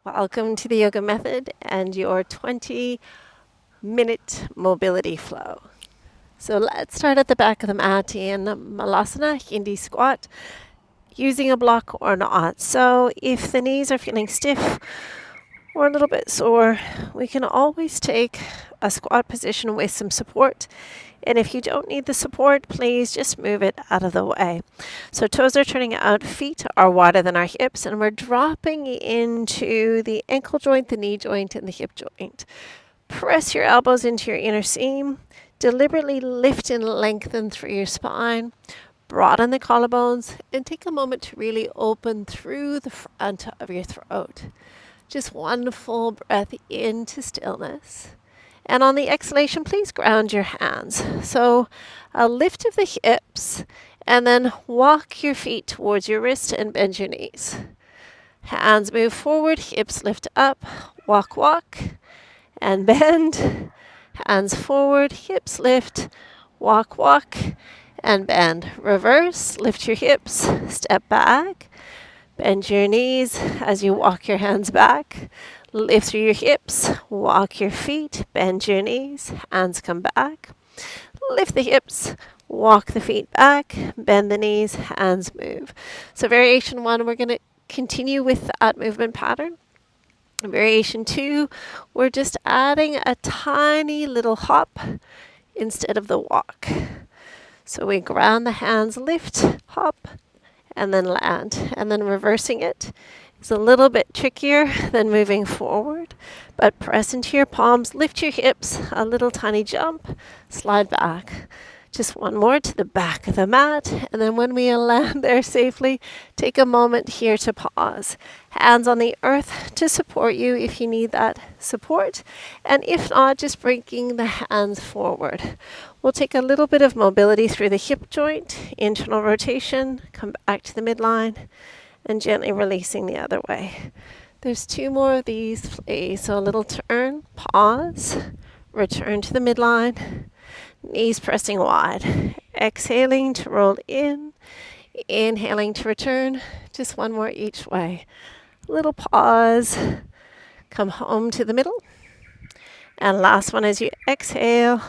Welcome to the yoga method and your 20-minute mobility flow. So let's start at the back of the mat in Malasana, Hindi squat, using a block or not. So if the knees are feeling stiff or a little bit sore, we can always take a squat position with some support. And if you don't need the support, please just move it out of the way. So toes are turning out, feet are wider than our hips, and we're dropping into the ankle joint, the knee joint, and the hip joint. Press your elbows into your inner seam. Deliberately lift and lengthen through your spine. Broaden the collarbones, and take a moment to really open through the front of your throat. Just one full breath into stillness. And on the exhalation, please ground your hands. So a lift of the hips, and then walk your feet towards your wrist and bend your knees. Hands move forward, hips lift up, walk, walk, and bend. Hands forward, hips lift, walk, walk, and bend. Reverse, lift your hips, step back, bend your knees as you walk your hands back. Lift through your hips, walk your feet, bend your knees, hands come back. Lift the hips, walk the feet back, bend the knees, hands move. So variation 1, we're going to continue with that movement pattern. Variation 2, we're just adding a tiny little hop instead of the walk. So we ground the hands, lift, hop, and then land. And then reversing it is a little bit trickier than moving forward, but press into your palms, lift your hips, a little tiny jump, slide back. Just one more to the back of the mat, and then when we land there safely, take a moment here to pause. Hands on the earth to support you if you need that support, and if not, just bringing the hands forward. We'll take a little bit of mobility through the hip joint, internal rotation, come back to the midline, and gently releasing the other way. There's 2 more of these, please. So a little turn, pause, return to the midline, knees pressing wide. Exhaling to roll in, inhaling to return. Just one more each way. Little pause, come home to the middle. And last one as you exhale,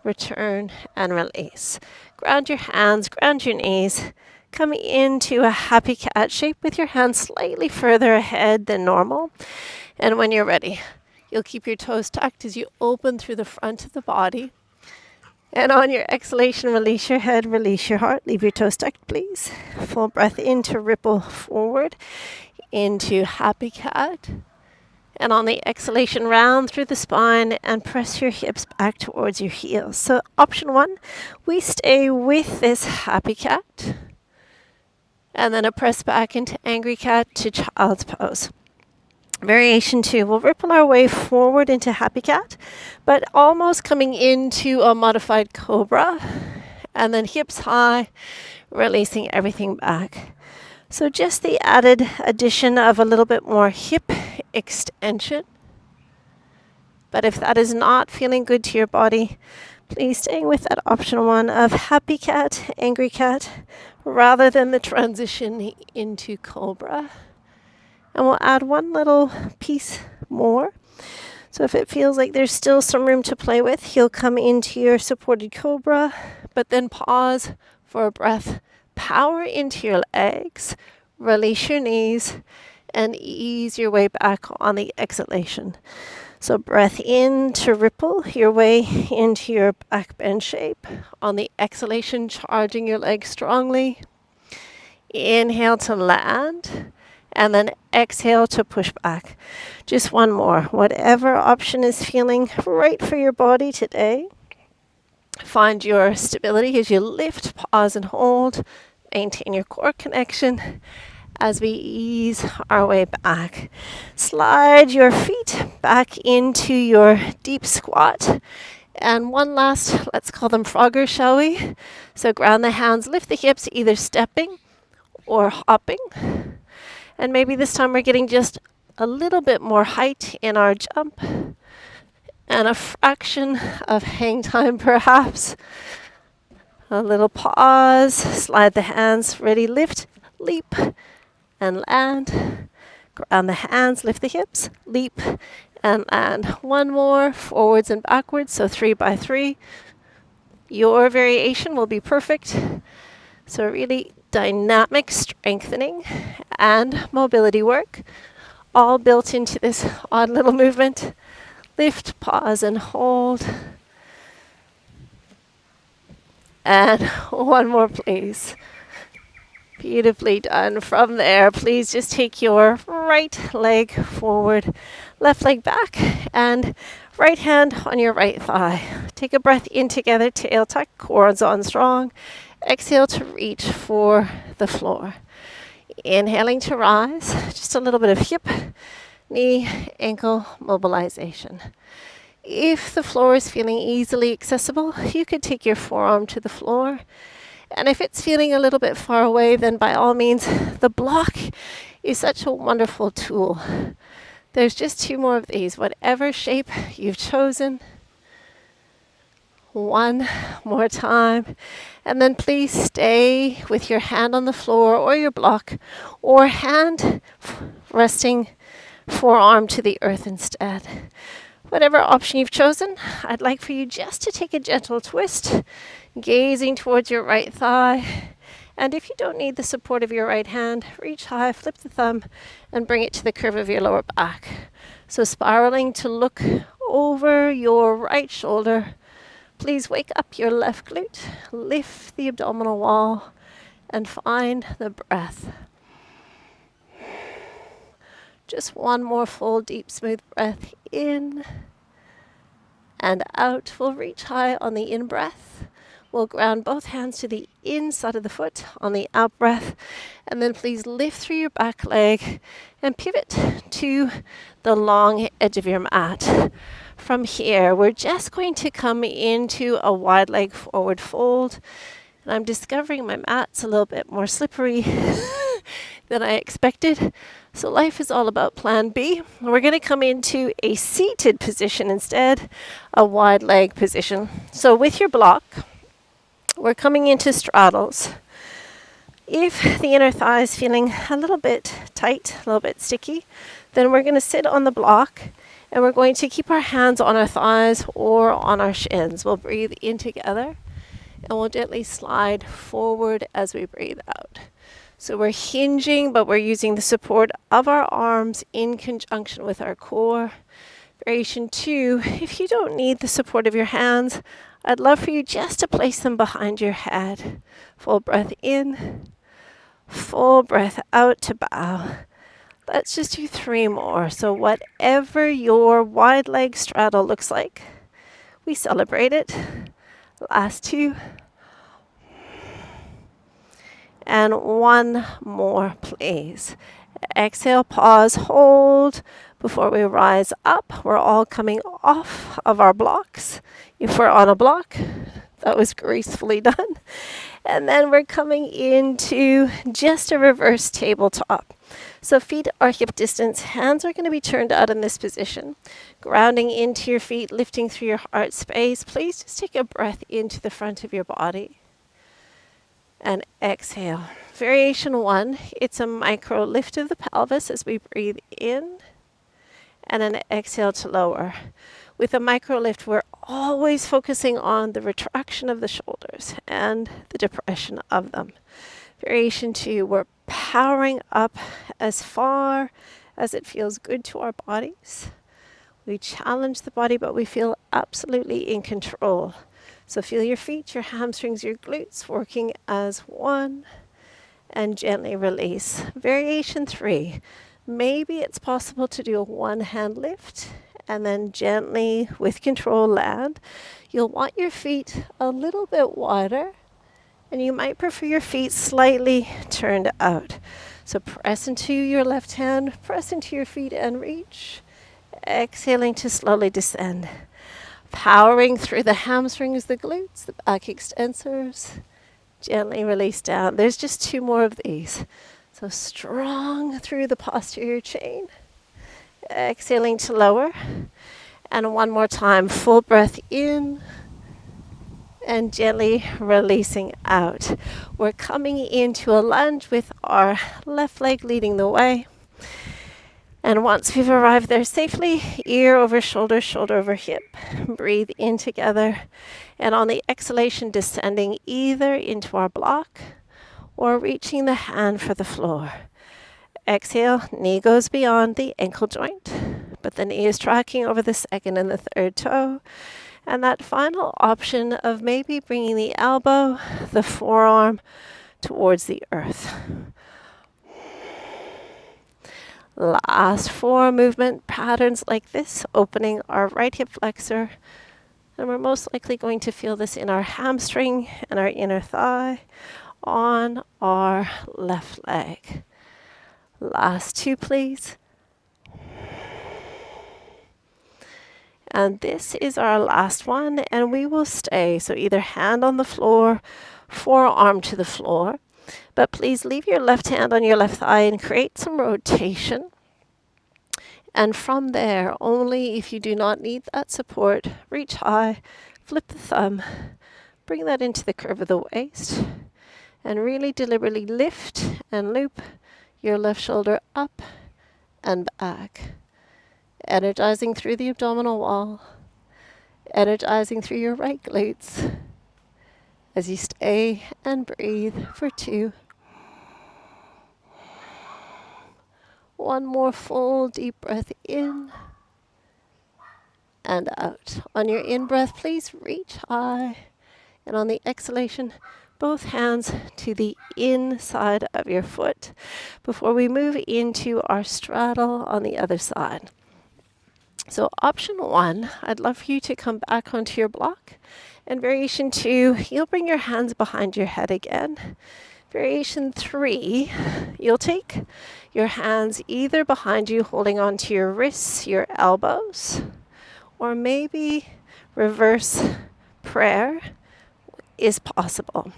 return and release. Ground your hands, ground your knees. Come into a happy cat shape with your hands slightly further ahead than normal. And when you're ready, you'll keep your toes tucked as you open through the front of the body. And on your exhalation, release your head, release your heart. Leave your toes tucked, please. Full breath in to ripple forward into happy cat. And on the exhalation, round through the spine and press your hips back towards your heels. So option 1, we stay with this happy cat. And then a press back into angry cat to child's pose. Variation 2, we'll ripple our way forward into happy cat, but almost coming into a modified cobra. And then hips high, releasing everything back. So just the added addition of a little bit more hip extension. But if that is not feeling good to your body, please staying with that option 1 of happy cat, angry cat, rather than the transition into cobra. And we'll add one little piece more. So if it feels like there's still some room to play with, you'll come into your supported cobra, but then pause for a breath. Power into your legs, release your knees, and ease your way back on the exhalation. So breath in to ripple your way into your back bend shape. On the exhalation, charging your legs strongly. Inhale to land, and then exhale to push back. Just one more. Whatever option is feeling right for your body today. Find your stability as you lift, pause, and hold. Maintain your core connection as we ease our way back. Slide your feet back into your deep squat. And one last, let's call them froggers, shall we? So ground the hands, lift the hips, either stepping or hopping. And maybe this time we're getting just a little bit more height in our jump and a fraction of hang time perhaps. A little pause, slide the hands, ready, lift, leap, and land. Ground the hands, lift the hips, leap, and land. One more, forwards and backwards, so 3 by 3. Your variation will be perfect. So really dynamic strengthening and mobility work, all built into this odd little movement. Lift, pause, and hold. And one more, please. Beautifully done. From there, please just take your right leg forward, left leg back, and right hand on your right thigh. Take a breath in together, tail tuck, quads on strong. Exhale to reach for the floor. Inhaling to rise, just a little bit of hip, knee, ankle mobilization. If the floor is feeling easily accessible, you could take your forearm to the floor. And if it's feeling a little bit far away, then by all means, the block is such a wonderful tool. There's just 2 more of these, whatever shape you've chosen. One more time. And then please stay with your hand on the floor or your block, or hand resting forearm to the earth instead. Whatever option you've chosen, I'd like for you just to take a gentle twist, gazing towards your right thigh. And if you don't need the support of your right hand, reach high, flip the thumb, and bring it to the curve of your lower back. So spiraling to look over your right shoulder. Please wake up your left glute, lift the abdominal wall, and find the breath. Just one more full, deep, smooth breath in and out. We'll reach high on the in-breath. We'll ground both hands to the inside of the foot on the out-breath. And then please lift through your back leg and pivot to the long edge of your mat. From here, we're just going to come into a wide leg forward fold. And I'm discovering my mat's a little bit more slippery than I expected. So life is all about plan B. We're going to come into a seated position instead, a wide leg position. So with your block, we're coming into straddles. If the inner thigh is feeling a little bit tight, a little bit sticky, then we're going to sit on the block and we're going to keep our hands on our thighs or on our shins. We'll breathe in together and we'll gently slide forward as we breathe out. So we're hinging, but we're using the support of our arms in conjunction with our core. Variation 2, if you don't need the support of your hands, I'd love for you just to place them behind your head. Full breath in, full breath out to bow. Let's just do 3 more. So whatever your wide leg straddle looks like, we celebrate it. Last 2. And 1 more, please. Exhale, pause, hold before we rise up. We're all coming off of our blocks. If we're on a block, that was gracefully done. And then we're coming into just a reverse tabletop. So feet are hip distance. Hands are going to be turned out in this position. Grounding into your feet, lifting through your heart space. Please just take a breath into the front of your body. And exhale. Variation 1, it's a micro lift of the pelvis as we breathe in, and an exhale to lower. With a micro lift, we're always focusing on the retraction of the shoulders and the depression of them. Variation 2, we're powering up as far as it feels good to our bodies. We challenge the body, but we feel absolutely in control. So feel your feet, your hamstrings, your glutes working as one, and gently release. Variation 3. Maybe it's possible to do a 1-hand lift and then gently, with control, land. You'll want your feet a little bit wider, and you might prefer your feet slightly turned out. So press into your left hand, press into your feet and reach. Exhaling to slowly descend. Powering through the hamstrings, the glutes, the back extensors. Gently release down. There's just 2 more of these. So strong through the posterior chain. Exhaling to lower. And 1 more time. Full breath in. And gently releasing out. We're coming into a lunge with our left leg leading the way. And once we've arrived there safely, ear over shoulder, shoulder over hip, breathe in together. And on the exhalation, descending either into our block or reaching the hand for the floor. Exhale, knee goes beyond the ankle joint, but the knee is tracking over the second and the third toe. And that final option of maybe bringing the elbow, the forearm towards the earth. Last 4 movement patterns like this, opening our right hip flexor. And we're most likely going to feel this in our hamstring and our inner thigh on our left leg. Last 2, please. And this is our last one, and we will stay. So either hand on the floor, forearm to the floor. But please leave your left hand on your left thigh and create some rotation. And from there, only if you do not need that support, reach high, flip the thumb, bring that into the curve of the waist, and really deliberately lift and loop your left shoulder up and back. Energizing through the abdominal wall, energizing through your right glutes as you stay and breathe for 2. One more full deep breath in and out. On your in-breath, please reach high. And on the exhalation, both hands to the inside of your foot before we move into our straddle on the other side. So option 1, I'd love for you to come back onto your block. And variation 2, you'll bring your hands behind your head again. Variation 3, you'll take your hands either behind you, holding onto your wrists, your elbows, or maybe reverse prayer is possible.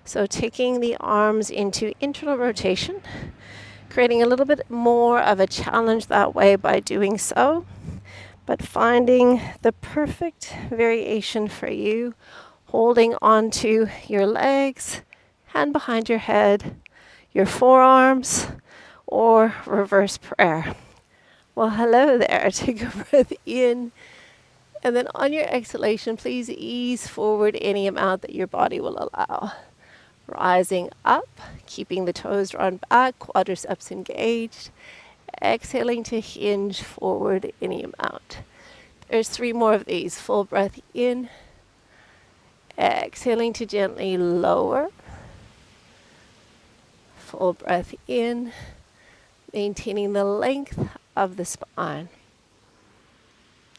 So taking the arms into internal rotation, creating a little bit more of a challenge that way by doing so, but finding the perfect variation for you, holding onto your legs, hand behind your head, your forearms, or reverse prayer. Well, hello there. Take a breath in. And then on your exhalation, please ease forward any amount that your body will allow. Rising up, keeping the toes drawn back, quadriceps engaged. Exhaling to hinge forward any amount. There's 3 more of these. Full breath in. Exhaling to gently lower. Full breath in. Maintaining the length of the spine.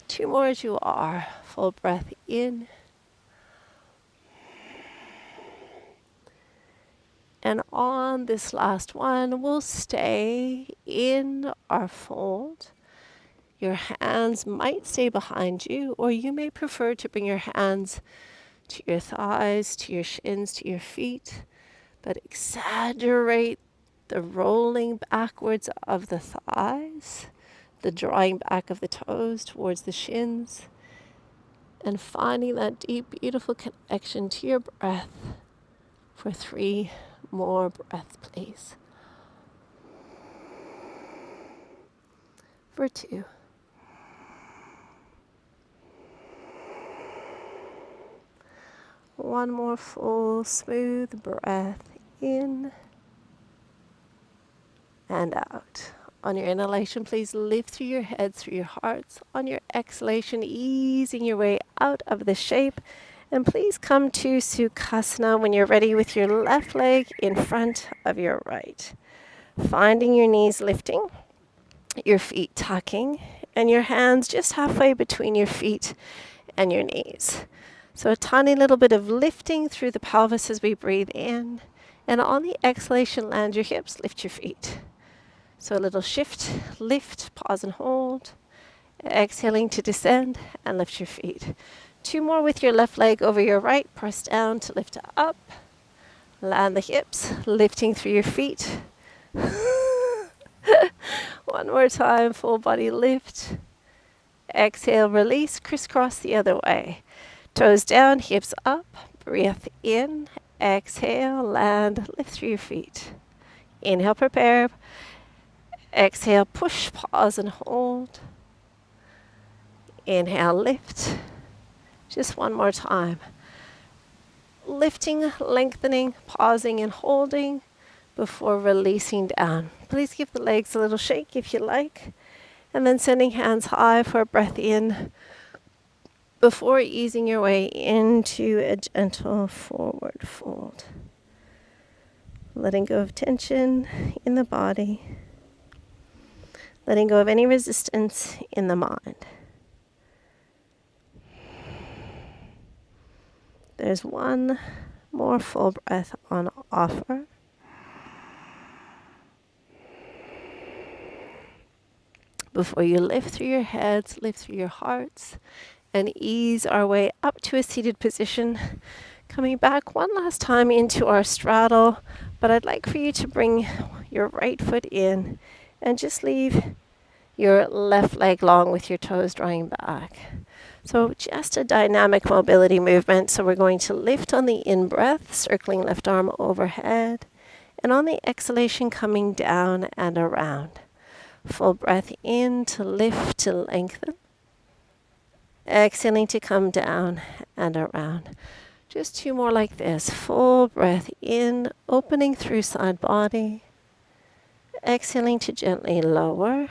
2 more as you are. Full breath in. And on this last one, we'll stay in our fold. Your hands might stay behind you, or you may prefer to bring your hands to your thighs, to your shins, to your feet, but exaggerate the rolling backwards of the thighs, the drawing back of the toes towards the shins, and finding that deep, beautiful connection to your breath for 3 more breaths, please. For 2. One more full, smooth breath in and out. On your inhalation, please lift through your head, through your hearts. On your exhalation, easing your way out of the shape. And please come to Sukhasana when you're ready with your left leg in front of your right. Finding your knees lifting, your feet tucking, and your hands just halfway between your feet and your knees. So a tiny little bit of lifting through the pelvis as we breathe in. And on the exhalation, land your hips, lift your feet. So a little shift, lift, pause and hold. Exhaling to descend and lift your feet. 2 more with your left leg over your right. Press down to lift up. Land the hips, lifting through your feet. One more time, full body lift. Exhale, release, crisscross the other way. Toes down, hips up. Breath in. Exhale, land, lift through your feet. Inhale, prepare. Exhale, push, pause, and hold. Inhale, lift. Just one more time. Lifting, lengthening, pausing, and holding before releasing down. Please give the legs a little shake if you like. And then sending hands high for a breath in before easing your way into a gentle forward fold. Letting go of tension in the body. Letting go of any resistance in the mind. There's one more full breath on offer. Before you lift through your heads, lift through your hearts, and ease our way up to a seated position. Coming back one last time into our straddle, but I'd like for you to bring your right foot in and just leave your left leg long with your toes drawing back. So just a dynamic mobility movement. So we're going to lift on the in-breath, circling left arm overhead, and on the exhalation coming down and around. Full breath in to lift, to lengthen. Exhaling to come down and around. Just two more like this. Full breath in, opening through side body. Exhaling to gently lower.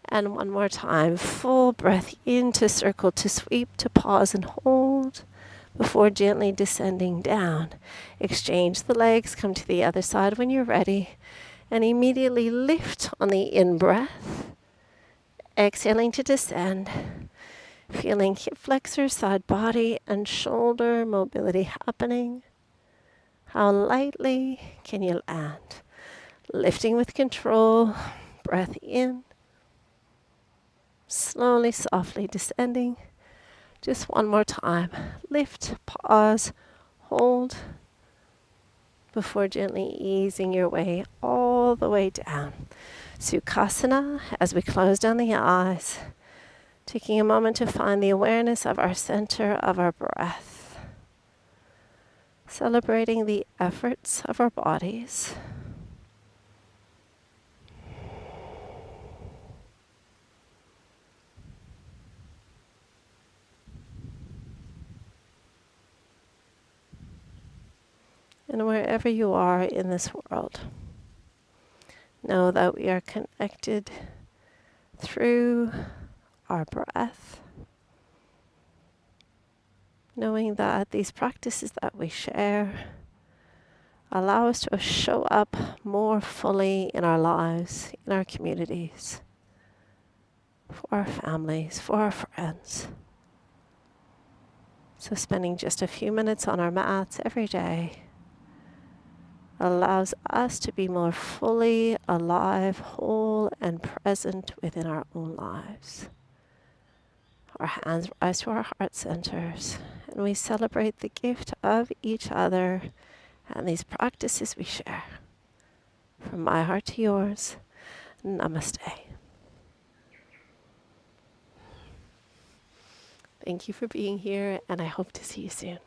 And one more time. Full breath in to circle, to sweep, to pause and hold before gently descending down. Exchange the legs, come to the other side when you're ready. And immediately lift on the in-breath. Exhaling to descend. Feeling hip flexor, side body, and shoulder mobility happening. How lightly can you land? Lifting with control. Breath in. Slowly, softly descending. Just one more time. Lift, pause, hold. Before gently easing your way all the way down. Sukhasana as we close down the eyes. Taking a moment to find the awareness of our center of our breath. Celebrating the efforts of our bodies. And wherever you are in this world, know that we are connected through our breath. Knowing that these practices that we share allow us to show up more fully in our lives, in our communities, for our families, for our friends. So spending just a few minutes on our mats every day allows us to be more fully alive, whole, and present within our own lives. Our hands rise to our heart centers, and we celebrate the gift of each other and these practices we share. From my heart to yours, namaste. Thank you for being here, and I hope to see you soon.